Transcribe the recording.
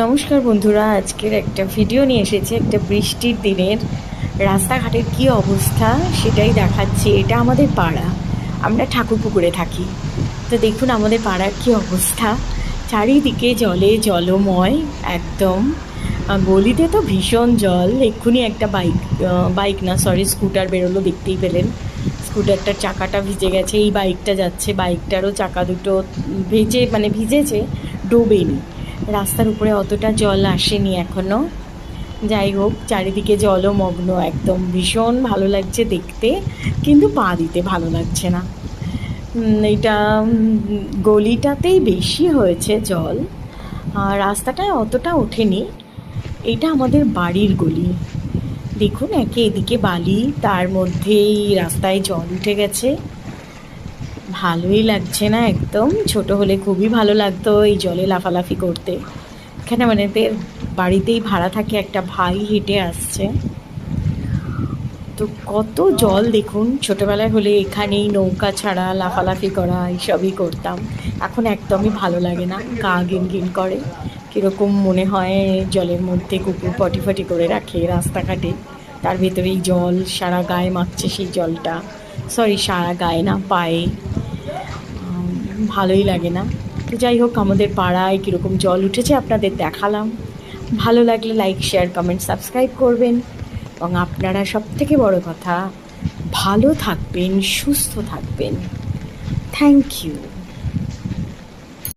নমস্কার বন্ধুরা, আজকের একটা ভিডিও নিয়ে এসেছি একটা বৃষ্টির দিনের রাস্তাঘাটের কি অবস্থা সেটাই দেখাচ্ছি। এটা আমাদের পাড়া, আমরা ঠাকুরপুকুরে থাকি। তো দেখুন আমাদের পাড়ার কি অবস্থা, চারিদিকে জলে জলময় একদম। গলিতে তো ভীষণ জল। এক্ষুনি একটা বাইক না সরি স্কুটার বেরোলো, দেখতেই পেলেন। স্কুটারটার চাকাটা ভিজে গেছে, এই বাইকটা যাচ্ছে, বাইকটারও চাকা দুটো ভিজেছে, ডোবেনি। রাস্তার উপরে অতটা জল আসেনি এখনও। যাই হোক, চারিদিকে জলমগ্ন একদম, ভীষণ ভালো লাগছে দেখতে, কিন্তু পা দিতে ভালো লাগছে না। এটা গলিটাতেই বেশি হয়েছে জল, আর রাস্তাটায় অতটা ওঠেনি। এটা আমাদের বাড়ির গলি। দেখুন এদিকে বালি, তার মধ্যেই রাস্তায় জল উঠে গেছে। ভালোই লাগছে না একদম। ছোট হলে খুবই ভালো লাগতো এই জলে লাফালাফি করতে। এখানে এদের বাড়িতেই ভাড়া থাকে একটা ভাই, হেঁটে আসছে। তো কত জল দেখুন। ছোটোবেলায় হলে এখানেই নৌকা ছাড়া লাফালাফি করা এইসবই করতাম। এখন একদমই ভালো লাগে না, গা ঘিন করে, কীরকম মনে হয় জলের মধ্যে কুকুর পটি করে রাখে রাস্তাঘাটে, তার ভেতরেই জল সারা গায়ে মাখছে সেই জলটা। সরি, সারা গায়ে না, পায়ে। ভালোই লাগে না। তো যাই হোক, আমাদের পাড়ায় কীরকম জল উঠেছে আপনাদের দেখালাম। ভালো লাগলে লাইক, শেয়ার, কমেন্ট, সাবস্ক্রাইব করবেন। এবং আপনারা সবথেকে বড় কথা, ভালো থাকবেন, সুস্থ থাকবেন। Thank you.